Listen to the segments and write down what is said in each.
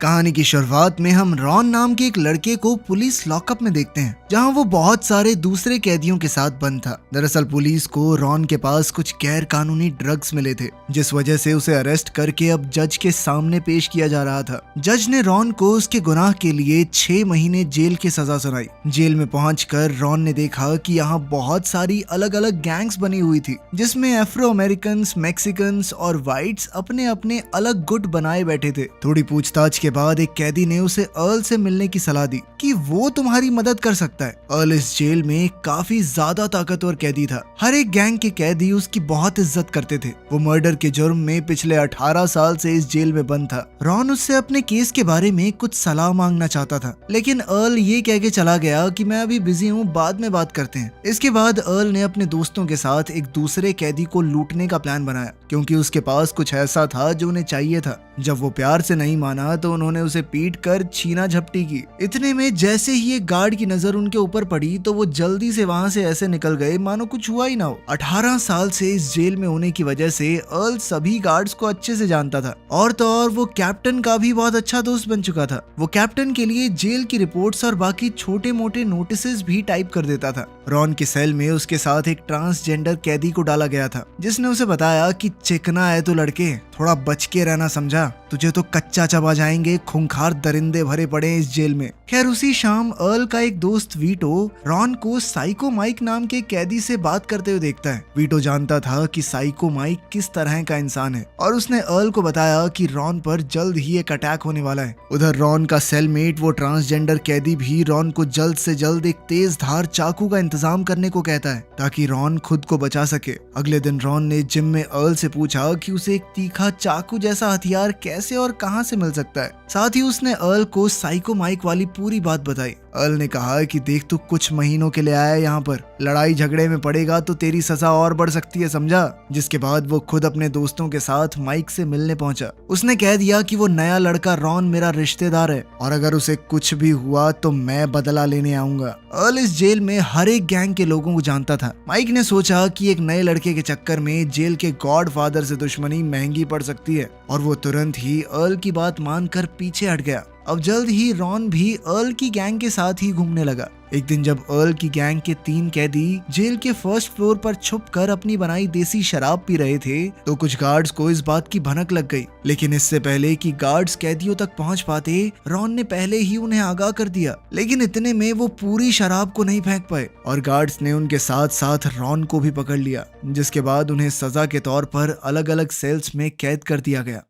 कहानी की शुरुआत में हम रॉन नाम के एक लड़के को पुलिस लॉकअप में देखते हैं, जहां वो बहुत सारे दूसरे कैदियों के साथ बंद था। दरअसल पुलिस को रॉन के पास कुछ गैर कानूनी ड्रग्स मिले थे, जिस वजह से उसे अरेस्ट करके अब जज के सामने पेश किया जा रहा था। जज ने रॉन को उसके गुनाह के लिए 6 महीने जेल की सजा सुनाई। जेल में पहुंचकर रॉन ने देखा कि यहाँ बहुत सारी अलग अलग गैंग्स बनी हुई थी, जिसमें अफ्रो अमेरिकन, मैक्सिकन और व्हाइट्स अपने अपने अलग गुट बनाए बैठे थे। थोड़ी पूछताछ के बाद एक कैदी ने उसे अर्ल से मिलने की सलाह दी कि वो तुम्हारी मदद कर सकता है। अर्ल इस जेल में काफी ज्यादा ताकतवर कैदी था। हर एक गैंग के कैदी उसकी बहुत इज्जत करते थे। वो मर्डर के जुर्म में पिछले 18 साल से इस जेल में बंद था। रॉन उससे अपने केस के बारे में कुछ सलाह मांगना चाहता था, लेकिन अर्ल ये कह के चला गया कि मैं अभी बिजी हूँ, बाद में बात करते हैं। इसके बाद अर्ल ने अपने दोस्तों के साथ एक दूसरे कैदी को लूटने का प्लान बनाया, क्योंकि उसके पास कुछ ऐसा था जो उन्हें चाहिए था। जब वो प्यार से नहीं माना तो उन्होंने उसे पीट कर छीना झपटी की। इतने में जैसे ही एक गार्ड की नजर उनके ऊपर पड़ी तो वो जल्दी से वहां से ऐसे निकल गए मानो कुछ हुआ ही ना हो। 18 साल से इस जेल में होने की वजह से अर्ल सभी गार्ड्स को अच्छे से जानता था, और तो और वो कैप्टन का भी बहुत अच्छा दोस्त बन चुका था। वो कैप्टन के लिए जेल की रिपोर्ट्स और बाकी छोटे मोटे नोटिसेस भी टाइप कर देता था। रॉन के सेल में उसके साथ एक ट्रांसजेंडर कैदी को डाला गया था, जिसने उसे बताया कि चिकना है तो लड़के, थोड़ा बच के रहना, समझा? तुझे तो कच्चा चबा जाएंगे, खूंखार दरिंदे भरे पड़े इस जेल में। खैर उसी शाम अर्ल का एक दोस्त वीटो रॉन को साइको माइक नाम के कैदी से बात करते हुए देखता है। वीटो जानता था कि साइको माइक किस तरह का इंसान है, और उसने अर्ल को बताया कि रॉन पर जल्द ही एक अटैक होने वाला है। उधर रॉन का सेलमेट वो ट्रांसजेंडर कैदी भी रॉन को जल्द से जल्द एक तेज धार चाकू का इंतजाम करने को कहता है, ताकि रॉन खुद को बचा सके। अगले दिन रॉन ने जिम में अर्ल से पूछा कि उसे एक तीखा चाकू जैसा हथियार कैसे और कहां से मिल सकता है। साथ ही उसने अर्ल को साइको माइक वाली पूरी बात बताई। अर्ल ने कहा कि देख, तू कुछ महीनों के लिए आया है यहाँ पर, लड़ाई झगड़े में पड़ेगा तो तेरी सजा और बढ़ सकती है, समझा? जिसके बाद वो खुद अपने दोस्तों के साथ माइक से मिलने पहुंचा। उसने कह दिया कि वो नया लड़का रॉन मेरा रिश्तेदार है, और अगर उसे कुछ भी हुआ तो मैं बदला लेने आऊंगा। अर्ल इस जेल में हर एक गैंग के लोगों को जानता था। माइक ने सोचा कि एक नए लड़के के चक्कर में जेल के गॉड फादर से दुश्मनी महंगी पड़ सकती है, और वो तुरंत ही अर्ल की बात मानकर पीछे हट गया। अब जल्द ही रॉन भी अर्ल की गैंग के साथ ही घूमने लगा। एक दिन जब अर्ल की गैंग के 3 कैदी जेल के फर्स्ट फ्लोर पर छुपकर अपनी बनाई देसी शराब पी रहे थे, तो कुछ गार्ड्स को इस बात की भनक लग गई। लेकिन इससे पहले कि गार्ड्स कैदियों तक पहुंच पाते, रॉन ने पहले ही उन्हें आगाह कर दिया। लेकिन इतने में वो पूरी शराब को नहीं फेंक पाए, और गार्ड्स ने उनके साथ साथ रॉन को भी पकड़ लिया, जिसके बाद उन्हें सजा के तौर पर अलग अलग सेल्स में कैद कर दिया गया।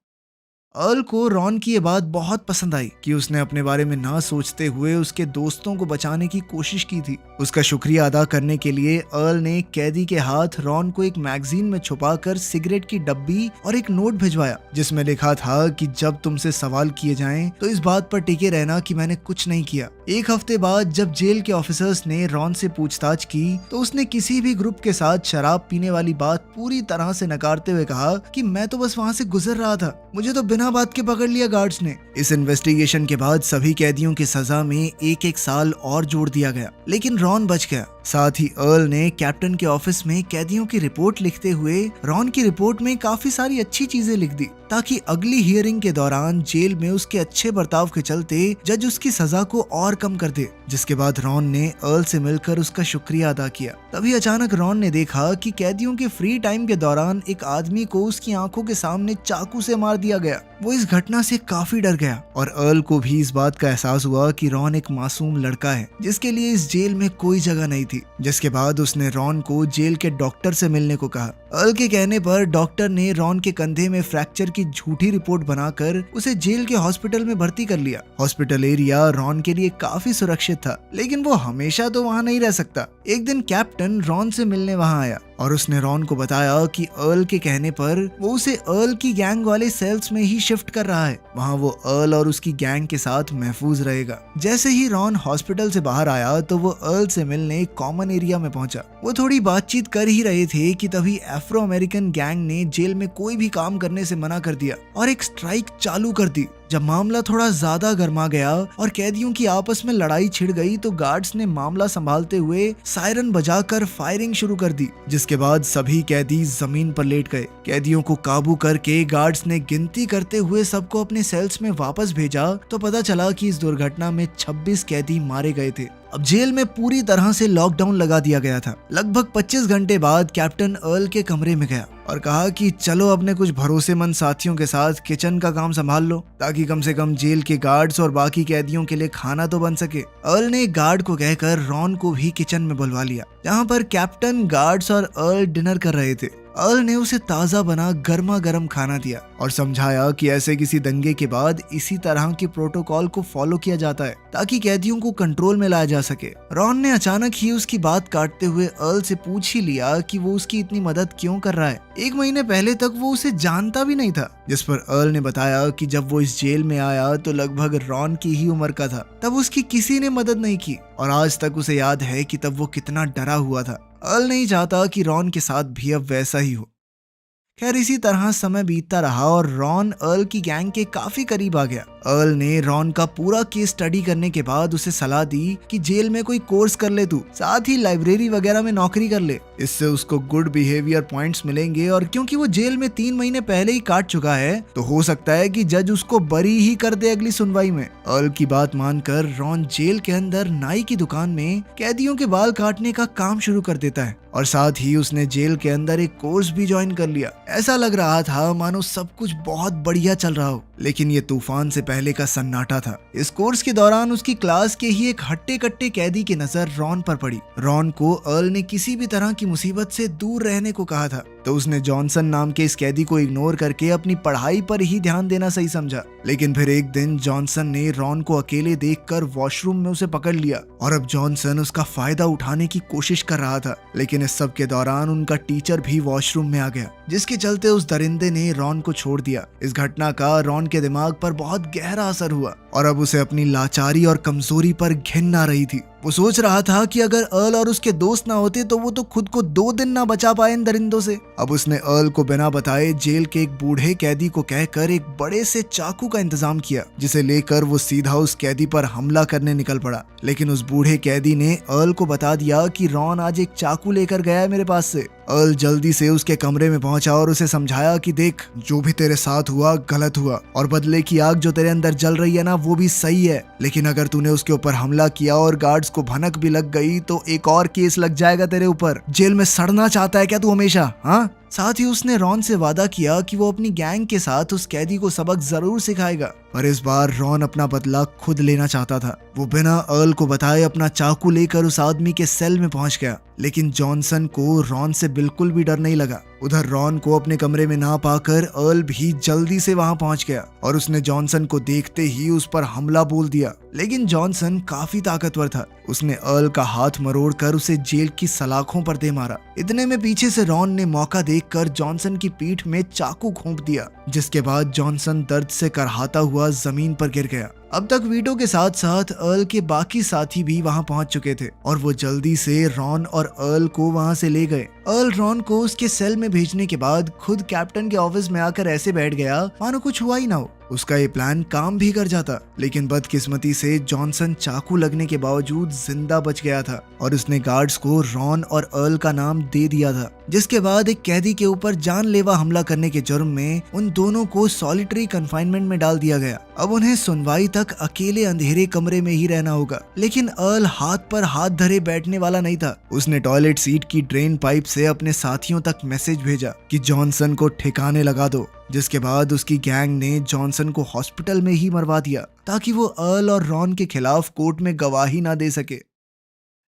अर्ल को रॉन की ये बात बहुत पसंद आई कि उसने अपने बारे में ना सोचते हुए उसके दोस्तों को बचाने की कोशिश की थी। उसका शुक्रिया अदा करने के लिए अर्ल ने कैदी के हाथ रॉन को एक मैगजीन में छुपाकर सिगरेट की डब्बी और एक नोट भिजवाया, जिसमें लिखा था कि जब तुमसे सवाल किए जाएं तो इस बात पर टिके रहना कि मैंने कुछ नहीं किया। एक हफ्ते बाद जब जेल के ऑफिसर्स ने रॉन से पूछताछ की, तो उसने किसी भी ग्रुप के साथ शराब पीने वाली बात पूरी तरह से नकारते हुए कहा कि मैं तो बस वहाँ से गुजर रहा था, मुझे तो बिना बात के पकड़ लिया गार्ड्स ने। इस इन्वेस्टिगेशन के बाद सभी कैदियों की सजा में 1-1 साल और जोड़ दिया गया, लेकिन रॉन बच गया। साथ ही अर्ल ने कैप्टन के ऑफिस में कैदियों की रिपोर्ट लिखते हुए रॉन की रिपोर्ट में काफी सारी अच्छी चीजें लिख दी, ताकि अगली हियरिंग के दौरान जेल में उसके अच्छे बर्ताव के चलते जज उसकी सजा को और कम कर दे। जिसके बाद रॉन ने अर्ल से मिलकर उसका शुक्रिया अदा किया। तभी अचानक रॉन ने देखा कि कैदियों के फ्री टाइम के दौरान एक आदमी को उसकी आंखों के सामने चाकू से मार दिया गया। वो इस घटना से काफी डर गया, और अर्ल को भी इस बात का एहसास हुआ कि रॉन एक मासूम लड़का है, जिसके लिए इस जेल में कोई जगह नहीं थी। जिसके बाद उसने रॉन को जेल के डॉक्टर से मिलने को कहा। अर्ल के कहने पर डॉक्टर ने रॉन के कंधे में फ्रैक्चर की झूठी रिपोर्ट बनाकर उसे जेल के हॉस्पिटल में भर्ती कर लिया। हॉस्पिटल एरिया रॉन के लिए काफी सुरक्षित था, लेकिन वो हमेशा तो वहाँ नहीं रह सकता। एक दिन कैप्टन रॉन से मिलने वहाँ आया, और उसने रॉन को बताया कि अर्ल के कहने पर वो उसे अर्ल की गैंग वाले सेल्स में ही शिफ्ट कर रहा है। वहाँ वो अर्ल और उसकी गैंग के साथ महफूज रहेगा। जैसे ही रॉन हॉस्पिटल से बाहर आया तो वो अर्ल से मिलने कॉमन एरिया में पहुंचा। वो थोड़ी बातचीत कर ही रहे थे कि तभी अफ्रो अमेरिकन गैंग ने जेल में कोई भी काम करने से मना कर दिया और एक स्ट्राइक चालू कर दी, जब मामला थोड़ा ज्यादा गर्मा गया और कैदियों की आपस में लड़ाई छिड़ गई तो गार्ड्स ने मामला संभालते हुए सायरन बजाकर फायरिंग शुरू कर दी, जिसके बाद सभी कैदी जमीन पर लेट गए। कैदियों को काबू करके गार्ड्स ने गिनती करते हुए सबको अपने सेल्स में वापस भेजा तो पता चला कि इस दुर्घटना में 26 कैदी मारे गए थे। अब जेल में पूरी तरह से लॉकडाउन लगा दिया गया था। लगभग 25 घंटे बाद कैप्टन अर्ल के कमरे में गया और कहा कि चलो अपने कुछ भरोसेमंद साथियों के साथ किचन का काम संभाल लो, ताकि कम से कम जेल के गार्ड्स और बाकी कैदियों के लिए खाना तो बन सके। अर्ल ने गार्ड को कहकर रॉन को भी किचन में बुलवा लिया, जहाँ पर कैप्टन, गार्ड्स और अर्ल डिनर कर रहे थे। अर्ल ने उसे ताजा बना गर्मा गर्म खाना दिया और समझाया कि ऐसे किसी दंगे के बाद इसी तरह के प्रोटोकॉल को फॉलो किया जाता है ताकि कैदियों को कंट्रोल में लाया जा सके। रॉन ने अचानक ही उसकी बात काटते हुए अर्ल से पूछ ही लिया कि वो उसकी इतनी मदद क्यों कर रहा है। 1 महीने पहले तक वो उसे जानता भी नहीं था, जिस पर अर्ल ने बताया कि जब वो इस जेल में आया तो लगभग रॉन की ही उम्र का था, तब उसकी किसी ने मदद नहीं की और आज तक उसे याद है कि तब वो कितना डरा हुआ था। अर्ल नहीं चाहता कि रॉन के साथ भी अब वैसा ही हो। खैर इसी तरह समय बीतता रहा और रॉन अर्ल की गैंग के काफी करीब आ गया। अर्ल ने रॉन का पूरा केस स्टडी करने के बाद उसे सलाह दी कि जेल में कोई कोर्स कर ले तू, साथ ही लाइब्रेरी वगैरह में नौकरी कर ले। इससे उसको गुड बिहेवियर पॉइंट्स मिलेंगे और क्योंकि वो जेल में 3 महीने पहले ही काट चुका है तो हो सकता है कि जज उसको बरी ही कर दे अगली सुनवाई में। अर्ल की बात मानकर रॉन जेल के अंदर नाई की दुकान में कैदियों के बाल काटने का काम शुरू कर देता है और साथ ही उसने जेल के अंदर एक कोर्स भी ज्वाइन कर लिया। ऐसा लग रहा था मानो सब कुछ बहुत बढ़िया चल रहा हो, लेकिन ये तूफान से पहले का सन्नाटा था। इस कोर्स के दौरान उसकी क्लास के ही एक हट्टे कट्टे कैदी की नजर रॉन पर पड़ी। रॉन को अर्ल ने किसी भी तरह की मुसीबत से दूर रहने को कहा था, तो उसने जॉनसन नाम के इस कैदी को इग्नोर करके अपनी पढ़ाई पर ही ध्यान देना सही समझा। लेकिन फिर एक दिन जॉनसन ने रॉन को अकेले देखकर वॉशरूम में उसे पकड़ लिया और अब जॉनसन उसका फायदा उठाने की कोशिश कर रहा था। लेकिन इस सब के दौरान उनका टीचर भी वॉशरूम में आ गया, जिसके चलते उस दरिंदे ने रॉन को छोड़ दिया। इस घटना का रॉन के दिमाग पर बहुत गहरा असर हुआ और अब उसे अपनी लाचारी और कमजोरी पर घिन आ रही थी। वो सोच रहा था कि अगर अर्ल और उसके दोस्त ना होते तो वो तो खुद को 2 दिन ना बचा पाए इन दरिंदों से। अब उसने अर्ल को बिना बताए जेल के एक बूढ़े कैदी को कहकर एक बड़े से चाकू का इंतजाम किया, जिसे लेकर वो सीधा उस कैदी पर हमला करने निकल पड़ा। लेकिन उस बूढ़े कैदी ने अर्ल को बता दिया कि रॉन आज एक चाकू लेकर गया है मेरे पास से। अर्ल जल्दी से उसके कमरे में पहुंचा और उसे समझाया कि देख, जो भी तेरे साथ हुआ गलत हुआ और बदले की आग जो तेरे अंदर जल रही है ना वो भी सही है, लेकिन अगर तूने उसके ऊपर हमला किया और गार्ड्स को भनक भी लग गई तो एक और केस लग जाएगा तेरे ऊपर। जेल में सड़ना चाहता है क्या तू हमेशा? हाँ। साथ ही उसने रॉन से वादा किया कि वो अपनी गैंग के साथ उस कैदी को सबक जरूर सिखाएगा, पर इस बार रॉन अपना बदला खुद लेना चाहता था। वो बिना अर्ल को बताए अपना चाकू लेकर उस आदमी के सेल में पहुंच गया, लेकिन जॉनसन को रॉन से बिल्कुल भी डर नहीं लगा। उधर रॉन को अपने कमरे में ना पाकर अर्ल भी जल्दी से वहां पहुंच गया और उसने जॉनसन को देखते ही उस पर हमला बोल दिया। लेकिन जॉनसन काफी ताकतवर था, उसने अर्ल का हाथ मरोड़कर उसे जेल की सलाखों पर दे मारा। इतने में पीछे से रॉन ने मौका देखकर जॉनसन की पीठ में चाकू घोंप दिया, जिसके बाद जॉनसन दर्द से करहाता हुआ जमीन पर गिर गया। अब तक वीटो के साथ साथ अर्ल के बाकी साथी भी वहां पहुंच चुके थे और वो जल्दी से रॉन और अर्ल को वहां से ले गए। अर्ल रॉन को उसके सेल में भेजने के बाद खुद कैप्टन के ऑफिस में आकर ऐसे बैठ गया मानो कुछ हुआ ही ना हो। उसका ये प्लान काम भी कर जाता, लेकिन बदकिस्मती से जॉनसन चाकू लगने के बावजूद जिंदा बच गया था और उसने गार्ड्स को रॉन और अर्ल का नाम दे दिया था, जिसके बाद एक कैदी के ऊपर जानलेवा हमला करने के जुर्म में उन दोनों को सॉलिटरी कन्फाइनमेंट में डाल दिया गया। अब उन्हें सुनवाई तक अकेले अंधेरे कमरे में ही रहना होगा। लेकिन अर्ल हाथ पर हाथ धरे बैठने वाला नहीं था। उसने टॉयलेट सीट की ड्रेन पाइप से अपने साथियों तक मैसेज भेजा कि जॉनसन को ठिकाने लगा दो, जिसके बाद उसकी गैंग ने जॉनसन को हॉस्पिटल में ही मरवा दिया ताकि वो अर्ल और रॉन के खिलाफ कोर्ट में गवाही ना दे सके।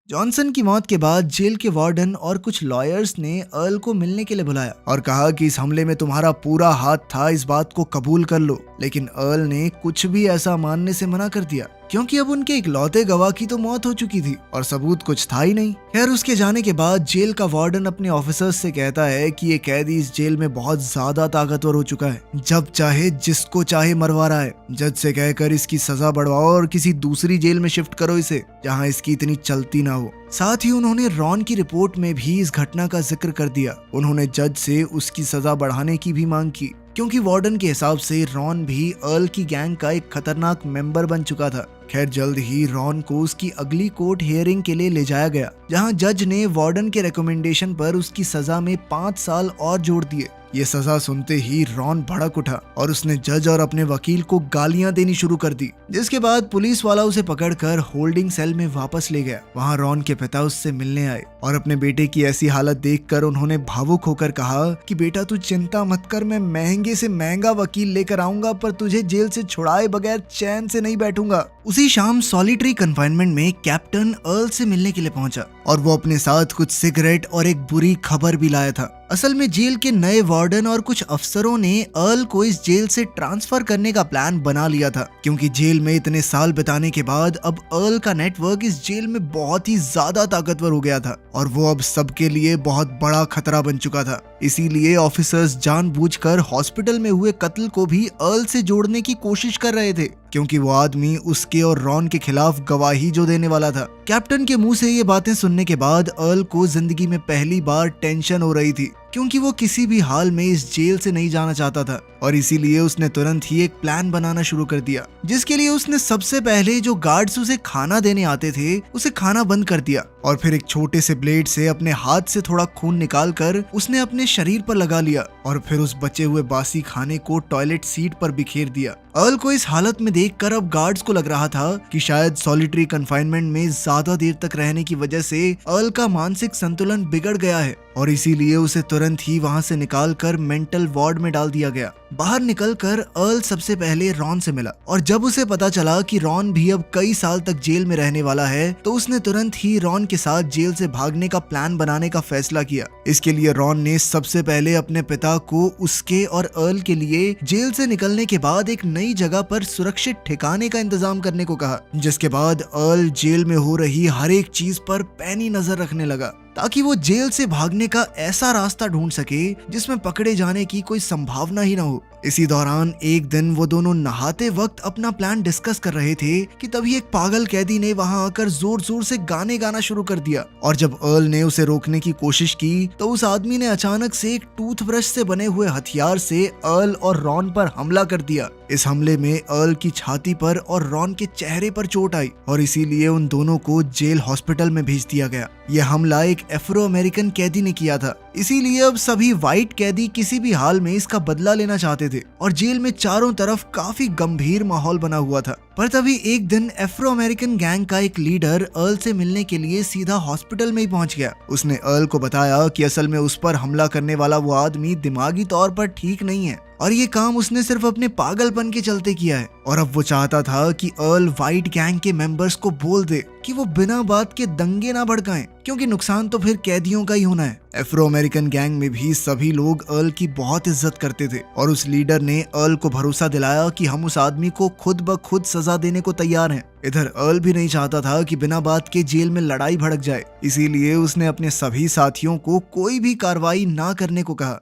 जॉनसन की मौत के बाद जेल के वार्डन और कुछ लॉयर्स ने अर्ल को मिलने के लिए बुलाया और कहा कि इस हमले में तुम्हारा पूरा हाथ था, इस बात को कबूल कर लो। लेकिन अर्ल ने कुछ भी ऐसा मानने से मना कर दिया, क्योंकि अब उनके इकलौते गवाह की तो मौत हो चुकी थी और सबूत कुछ था ही नहीं। खैर उसके जाने के बाद जेल का वार्डन अपने ऑफिसर्स से कहता है कि ये कैदी इस जेल में बहुत ज्यादा ताकतवर हो चुका है, जब चाहे जिसको चाहे मरवा रहा है। जज से कहकर इसकी सजा बढ़वाओ और किसी दूसरी जेल में शिफ्ट करो इसे, जहाँ इसकी इतनी चलती ना हो। साथ ही उन्होंने रॉन की रिपोर्ट में भी इस घटना का जिक्र कर दिया। उन्होंने जज से उसकी सजा बढ़ाने की भी मांग की। क्योंकि वार्डन के हिसाब से रॉन भी अर्ल की गैंग का एक खतरनाक मेंबर बन चुका था। खैर जल्द ही रॉन को उसकी अगली कोर्ट हियरिंग के लिए ले जाया गया, जहां जज ने वार्डन के रिकमेंडेशन पर उसकी सजा में 5 साल और जोड़ दिए। ये सजा सुनते ही रॉन भड़क उठा और उसने जज और अपने वकील को गालियां देनी शुरू कर दी, जिसके बाद पुलिस वाला उसे पकड़कर होल्डिंग सेल में वापस ले गया। वहां रॉन के पिता उससे मिलने आए और अपने बेटे की ऐसी हालत देखकर उन्होंने भावुक होकर कहा कि बेटा तू चिंता मत कर, मैं महंगे से महंगा वकील लेकर आऊंगा, पर तुझे जेल से छुड़ाए बगैर चैन से नहीं बैठूंगा। उसी शाम सॉलिटरी कन्फाइनमेंट में कैप्टन अर्ल से मिलने के लिए पहुंचा और वो अपने साथ कुछ सिगरेट और एक बुरी खबर भी लाया था। असल में जेल के नए वार्डन और कुछ अफसरों ने अर्ल को इस जेल से ट्रांसफर करने का प्लान बना लिया था, क्योंकि जेल में इतने साल बिताने के बाद अब अर्ल का नेटवर्क इस जेल में बहुत ही ज्यादा ताकतवर हो गया था और वो अब सबके लिए बहुत बड़ा खतरा बन चुका था। इसीलिए ऑफिसर्स जानबूझकर हॉस्पिटल में हुए कत्ल को भी अर्ल से जोड़ने की कोशिश कर रहे थे, क्योंकि वो आदमी उसके और रॉन के खिलाफ गवाही जो देने वाला था। कैप्टन के मुंह से ये बातें सुनने के बाद अर्ल को जिंदगी में पहली बार टेंशन हो रही थी, क्योंकि वो किसी भी हाल में इस जेल से नहीं जाना चाहता था और इसीलिए उसने तुरंत ही एक प्लान बनाना शुरू कर दिया, जिसके लिए उसने सबसे पहले जो गार्ड्स उसे खाना देने आते थे उसे खाना बंद कर दिया और फिर एक छोटे से ब्लेड से अपने हाथ से थोड़ा खून निकालकर उसने अपने शरीर पर लगा लिया और फिर उस बचे हुए बासी खाने को टॉयलेट सीट पर बिखेर दिया। अर्ल को इस हालत में देखकर अब गार्ड्स को लग रहा था कि शायद सॉलिटरी कन्फाइनमेंट में ज्यादा देर तक रहने की वजह से अर्ल का मानसिक संतुलन बिगड़ गया है और इसीलिए उसे तुरंत ही वहां से निकालकर मेंटल वार्ड में डाल दिया गया। बाहर निकलकर अर्ल सबसे पहले रॉन से मिला और जब उसे पता चला कि रॉन भी अब कई साल तक जेल में रहने वाला है तो उसने तुरंत ही रॉन के साथ जेल से भागने का प्लान बनाने का फैसला किया। इसके लिए रॉन ने सबसे पहले अपने पिता को उसके और अर्ल के लिए जेल से निकलने के बाद एक नई जगह पर सुरक्षित ठिकाने का इंतजाम करने को कहा, जिसके बाद अर्ल जेल में हो रही हर एक चीज पर पैनी नजर रखने लगा ताकि वो जेल से भागने का ऐसा रास्ता ढूंढ सके जिसमें पकड़े जाने की कोई संभावना ही ना हो। इसी दौरान एक दिन वो दोनों नहाते वक्त अपना प्लान डिस्कस कर रहे थे कि तभी एक पागल कैदी ने वहां आकर जोर जोर से गाने गाना शुरू कर दिया और जब अर्ल ने उसे रोकने की कोशिश की तो उस आदमी ने अचानक से एक टूथब्रश से बने हुए हथियार से अर्ल और रॉन पर हमला कर दिया। इस हमले में अर्ल की छाती पर और रॉन के चेहरे पर चोट आई और इसीलिए उन दोनों को जेल हॉस्पिटल में भेज दिया गया। यह हमला एक अफ्रो अमेरिकन कैदी ने किया था, इसीलिए अब सभी व्हाइट कैदी किसी भी हाल में इसका बदला लेना चाहते थे और जेल में चारों तरफ काफी गंभीर माहौल बना हुआ था। पर तभी एक दिन अफ्रो अमेरिकन गैंग का एक लीडर अर्ल से मिलने के लिए सीधा हॉस्पिटल में ही पहुंच गया। उसने अर्ल को बताया कि असल में उस पर हमला करने वाला वो आदमी दिमागी तौर पर ठीक नहीं है और ये काम उसने सिर्फ अपने पागलपन के चलते किया है और अब वो चाहता था कि अर्ल व्हाइट गैंग के मेंबर्स को बोल दे कि वो बिना बात के दंगे ना भड़काएं, क्योंकि नुकसान तो फिर कैदियों का ही होना है। अफ्रो अमेरिकन गैंग में भी सभी लोग अर्ल की बहुत इज्जत करते थे और उस लीडर ने अर्ल को भरोसा दिलाया कि हम उस आदमी को खुद ब खुद सजा देने को तैयार हैं। इधर अर्ल भी नहीं चाहता था कि बिना बात के जेल में लड़ाई भड़क जाए, इसीलिए उसने अपने सभी साथियों को कोई भी कार्रवाई ना करने को कहा।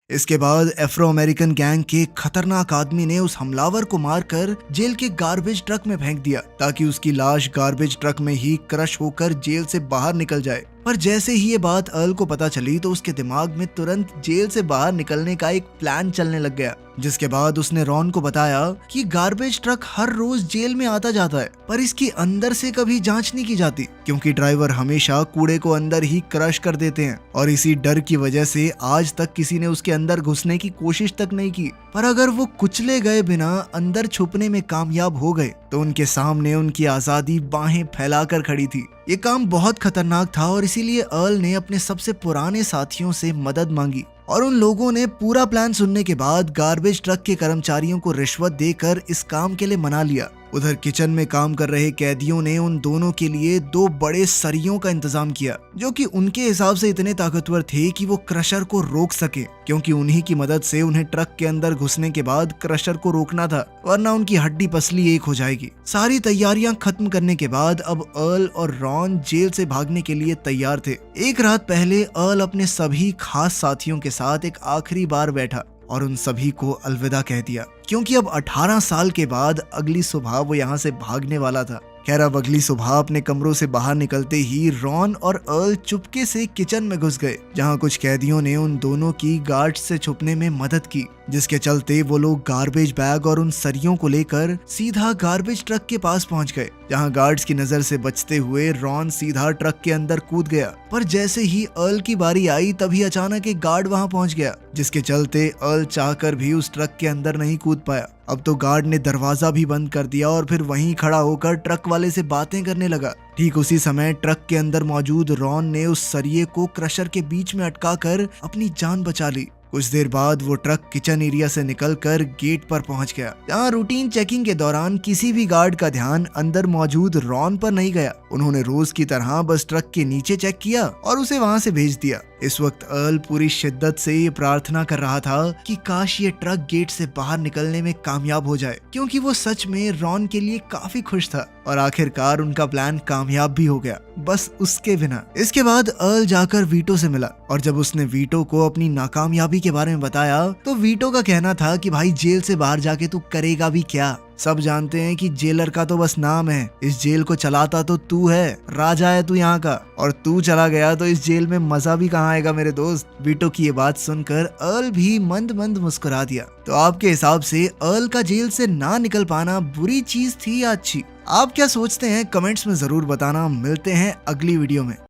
इसके बाद अफ्रो अमेरिकन गैंग के खतरनाक आदमी ने उस हमलावर को मारकर जेल के गार्बेज ट्रक में फेंक दिया ताकि उसकी लाश गार्बेज ट्रक में ही क्रश होकर जेल से बाहर निकल जाए। पर जैसे ही ये बात अर्ल को पता चली तो उसके दिमाग में तुरंत जेल से बाहर निकलने का एक प्लान चलने लग गया, जिसके बाद उसने रॉन को बताया कि गार्बेज ट्रक हर रोज जेल में आता जाता है पर इसकी अंदर से कभी जांच नहीं की जाती, क्योंकि ड्राइवर हमेशा कूड़े को अंदर ही क्रश कर देते हैं और इसी डर की वजह से आज तक किसी ने उसके अंदर घुसने की कोशिश तक नहीं की। पर अगर वो कुचले गए बिना अंदर छुपने में कामयाब हो गए तो उनके सामने उनकी आजादी बाहें फैलाकर खड़ी थी। ये काम बहुत खतरनाक था और इसीलिए अर्ल ने अपने सबसे पुराने साथियों से मदद मांगी और उन लोगों ने पूरा प्लान सुनने के बाद गार्बेज ट्रक के कर्मचारियों को रिश्वत देकर इस काम के लिए मना लिया। उधर किचन में काम कर रहे कैदियों ने उन दोनों के लिए 2 बड़े सरियों का इंतजाम किया, जो कि उनके हिसाब से इतने ताकतवर थे कि वो क्रशर को रोक सके, क्योंकि उन्हीं की मदद से उन्हें ट्रक के अंदर घुसने के बाद क्रशर को रोकना था, वरना उनकी हड्डी पसली एक हो जाएगी। सारी तैयारियां खत्म करने के बाद अब अर्ल और रॉन जेल से भागने के लिए तैयार थे। एक रात पहले अर्ल अपने सभी खास साथियों के साथ एक आखिरी बार बैठा और उन सभी को अलविदा कह दिया, क्योंकि अब 18 साल के बाद अगली सुबह वो यहाँ से भागने वाला था। खैर अब अगली सुबह अपने कमरों से बाहर निकलते ही रॉन और अर्ल चुपके से किचन में घुस गए, जहाँ कुछ कैदियों ने उन दोनों की गार्ड से छुपने में मदद की जिसके चलते वो लोग गार्बेज बैग और उन सरियों को लेकर सीधा गार्बेज ट्रक के पास पहुंच गए, जहां गार्ड्स की नजर से बचते हुए रॉन सीधा ट्रक के अंदर कूद गया। पर जैसे ही अर्ल की बारी आई तभी अचानक एक गार्ड वहां पहुंच गया, जिसके चलते अर्ल चाहकर भी उस ट्रक के अंदर नहीं कूद पाया। अब तो गार्ड ने दरवाजा भी बंद कर दिया और फिर वहीं खड़ा होकर ट्रक वाले से बातें करने लगा। ठीक उसी समय ट्रक के अंदर मौजूद रॉन ने उस सरिये को क्रशर के बीच में अटका कर अपनी जान बचा ली। कुछ देर बाद वो ट्रक किचन एरिया से निकलकर गेट पर पहुंच गया, जहां रूटीन चेकिंग के दौरान किसी भी गार्ड का ध्यान अंदर मौजूद रॉन पर नहीं गया। उन्होंने रोज की तरह बस ट्रक के नीचे चेक किया और उसे वहां से भेज दिया। इस वक्त अर्ल पूरी शिद्दत से ये प्रार्थना कर रहा था कि काश ये ट्रक गेट से बाहर निकलने में कामयाब हो जाए, क्योंकि वो सच में रॉन के लिए काफी खुश था और आखिरकार उनका प्लान कामयाब भी हो गया, बस उसके बिना। इसके बाद अर्ल जाकर वीटो से मिला और जब उसने वीटो को अपनी नाकामयाबी के बारे में बताया तो वीटो का कहना था कि भाई जेल से बाहर जाके तू करेगा भी क्या, सब जानते हैं कि जेलर का तो बस नाम है, इस जेल को चलाता तो तू है, राजा है तू यहाँ का, और तू चला गया तो इस जेल में मजा भी कहाँ आएगा मेरे दोस्त। वीटो की ये बात सुनकर अर्ल भी मंद मंद मुस्कुरा दिया। तो आपके हिसाब से अर्ल का जेल से ना निकल पाना बुरी चीज थी या अच्छी? आप क्या सोचते हैं कमेंट्स में जरूर बताना। मिलते हैं अगली वीडियो में।